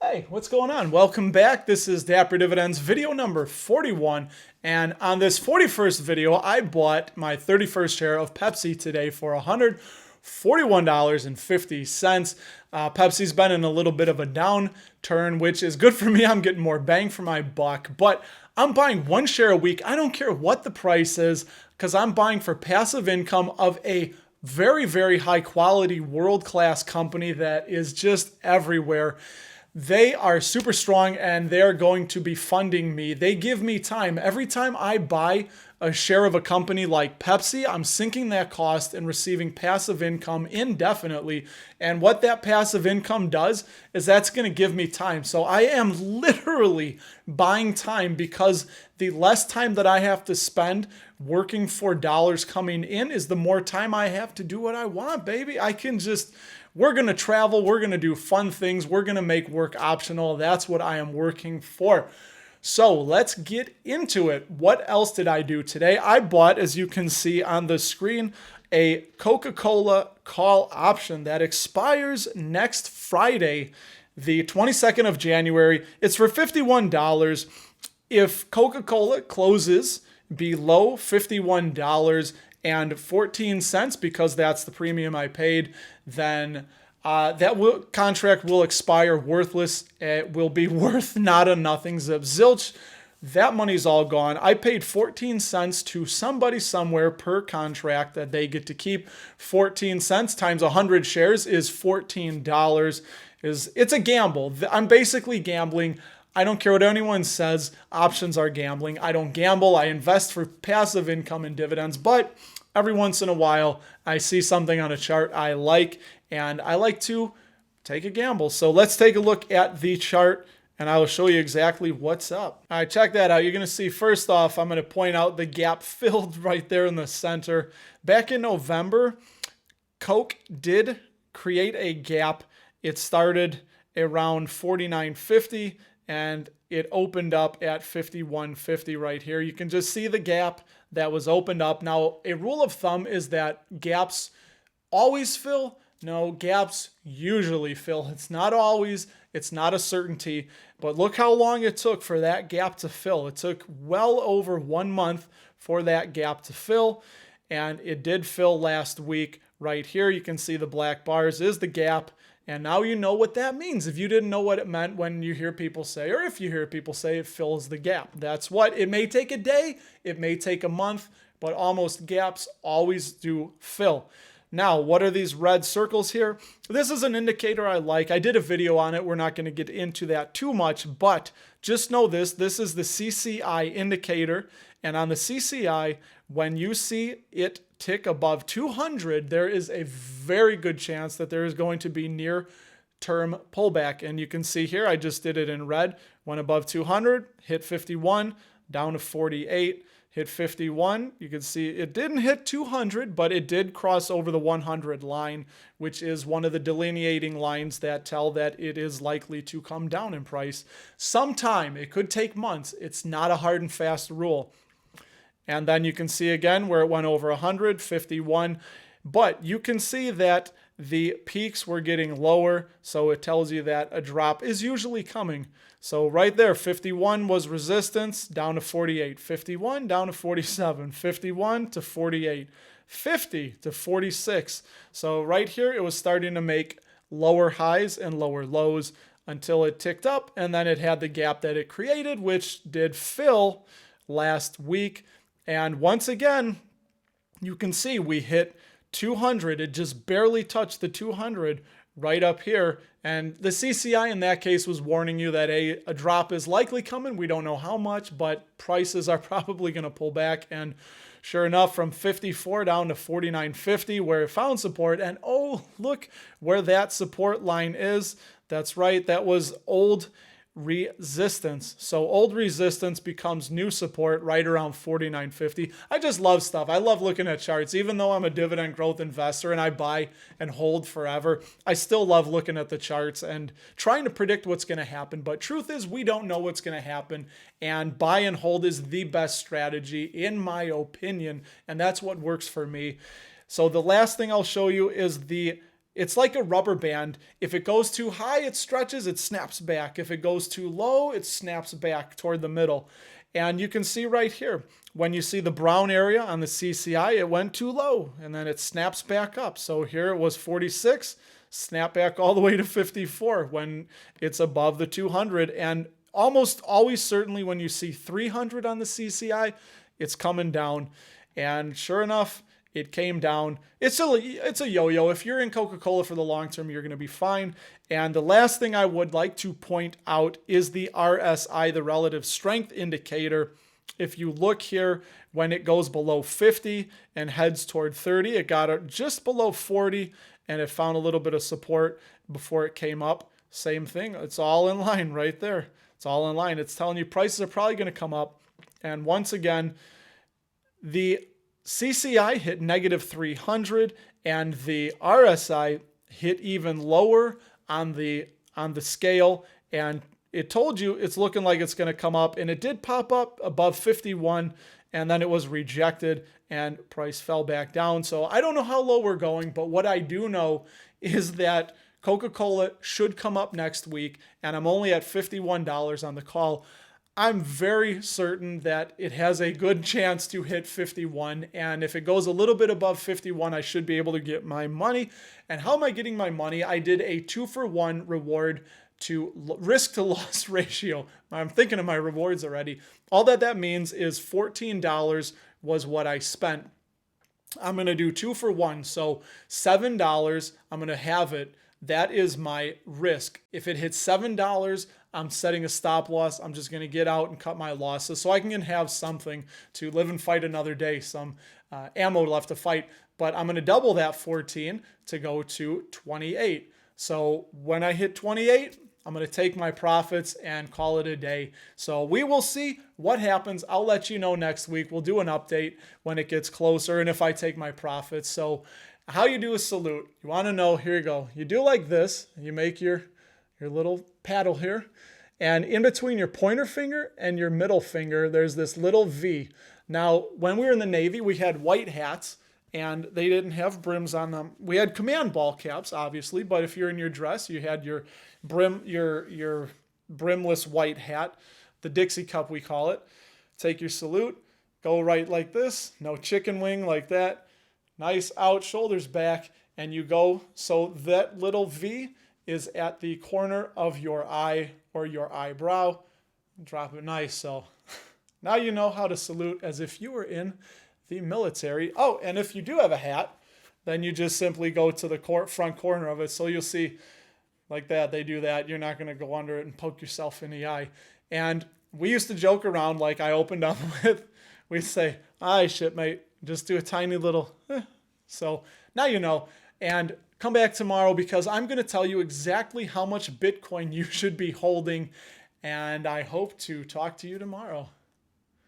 Hey, what's going on? Welcome back. This is Dapper Dividends video number 41. And on this 41st video, I bought my 31st share of Pepsi today for $141.50. Pepsi's been in a little bit of a downturn, which is good for me. I'm getting more bang for my buck, but I'm buying one share a week. I don't care what the price is because I'm buying for passive income of a very, very high quality world-class company that is just everywhere. They are super strong and they're going to be funding me. They give me time. Every time I buy a share of a company like Pepsi, I'm sinking that cost and receiving passive income indefinitely. And what that passive income does is that's going to give me time. So I am literally buying time because the less time that I have to spend working for dollars coming in is the more time I have to do what I want, baby. We're going to travel. We're going to do fun things. We're going to make work optional. That's what I am working for. So let's get into it. What else did I do today? I bought, as you can see on the screen, a Coca-Cola call option that expires next Friday, the 22nd of January. It's for $51. If Coca-Cola closes below $51.14, because that's the premium I paid, then contract will expire worthless. It will be worth not a nothing, zip zilch. That money's all gone. I paid 14 cents to somebody somewhere per contract that they get to keep. 14 cents times 100 shares is $14. It's a gamble. I'm basically gambling. I don't care what anyone says. Options are gambling. I don't gamble. I invest for passive income and dividends, but every once in a while, I see something on a chart I like, and I like to take a gamble. So let's take a look at the chart, and I will show you exactly what's up. All right, check that out. You're going to see, first off, I'm going to point out the gap filled right there in the center. Back in November, Coke did create a gap. It started around 49.50, and it opened up at 51.50 right here. You can just see the gap that was opened up. Now, a rule of thumb is that gaps always fill. No, gaps usually fill. It's not always, it's not a certainty, but look how long it took for that gap to fill. It took well over 1 month for that gap to fill, and it did fill last week. Right here, you can see the black bars is the gap. And now you know what that means. If you didn't know what it meant when you hear people say, or if you hear people say it fills the gap, that's what. It may take a day, it may take a month, but almost gaps always do fill. Now, what are these red circles here? This is an indicator I like. I did a video on it. We're not going to get into that too much, but just know this. This is the CCI indicator. And on the CCI, when you see it tick above 200, there is a very good chance that there is going to be near-term pullback. And you can see here, I just did it in red. Went above 200, hit 51, down to 48, hit 51. You can see it didn't hit 200, but it did cross over the 100 line, which is one of the delineating lines that tell that it is likely to come down in price sometime. It could take months. It's not a hard and fast rule. And then you can see again where it went over 100, 51. But you can see that the peaks were getting lower. So it tells you that a drop is usually coming. So right there, 51 was resistance, down to 48. 51 down to 47. 51 to 48. 50 to 46. So right here, it was starting to make lower highs and lower lows until it ticked up. And then it had the gap that it created, which did fill last week. And once again, you can see we hit 200. It just barely touched the 200 right up here. And the CCI in that case was warning you that a drop is likely coming. We don't know how much, but prices are probably going to pull back. And sure enough, from 54 down to 49.50, where it found support. And oh, look where that support line is. That's right. That was old resistance. So old resistance becomes new support right around 49.50. I just love stuff. I love looking at charts. Even though I'm a dividend growth investor and I buy and hold forever, I still love looking at the charts and trying to predict what's going to happen. But truth is, we don't know what's going to happen, and buy and hold is the best strategy in my opinion, and that's what works for me. So the last thing I'll show you is the It's like a rubber band. If it goes too high, it stretches, it snaps back. If it goes too low, it snaps back toward the middle. And you can see right here, when you see the brown area on the CCI, it went too low and then it snaps back up. So here it was 46, snap back all the way to 54 when it's above the 200. And almost always, certainly when you see 300 on the CCI, it's coming down. And sure enough, it came down. It's a yo-yo. If you're in Coca-Cola for the long term, you're going to be fine. And the last thing I would like to point out is the RSI, the relative strength indicator. If you look here, when it goes below 50 and heads toward 30, it got just below 40 and it found a little bit of support before it came up. Same thing. It's all in line right there. It's all in line. It's telling you prices are probably going to come up. And once again, the CCI hit negative 300 and the RSI hit even lower on the scale, and it told you it's looking like it's going to come up, and it did pop up above 51 and then it was rejected and price fell back down. So I don't know how low we're going, but what I do know is that Coca-Cola should come up next week, and I'm only at $51 on the call. I'm very certain that it has a good chance to hit 51. And if it goes a little bit above 51, I should be able to get my money. And how am I getting my money? I did a 2-for-1 reward to risk to loss ratio. I'm thinking of my rewards already. All that means is $14 was what I spent. I'm going to do 2-for-1. So $7, I'm going to have it. That is my risk. If it hits $7, I'm setting a stop loss. I'm just going to get out and cut my losses so I can have something to live and fight another day, some ammo left to fight. But I'm going to double that 14 to go to 28. So when I hit 28, I'm going to take my profits and call it a day. So we will see what happens. I'll let you know next week. We'll do an update when it gets closer and if I take my profits. So how you do a salute, you want to know, here you go. You do like this. You make your little paddle here. And in between your pointer finger and your middle finger, there's this little V. Now, when we were in the Navy, we had white hats and they didn't have brims on them. We had command ball caps, obviously, but if you're in your dress, you had your brimless white hat, the Dixie cup we call it. Take your salute, go right like this, no chicken wing like that. Nice out, shoulders back, and you go. So that little V is at the corner of your eye or your eyebrow. Drop it nice. So now you know how to salute as if you were in the military. Oh, and if you do have a hat, then you just simply go to the front corner of it. So you'll see like that. They do that. You're not going to go under it and poke yourself in the eye. And we used to joke around like I opened up with, we'd say, "Aye, shipmate." Just do a tiny little, So now you know. And come back tomorrow because I'm going to tell you exactly how much Bitcoin you should be holding. And I hope to talk to you tomorrow.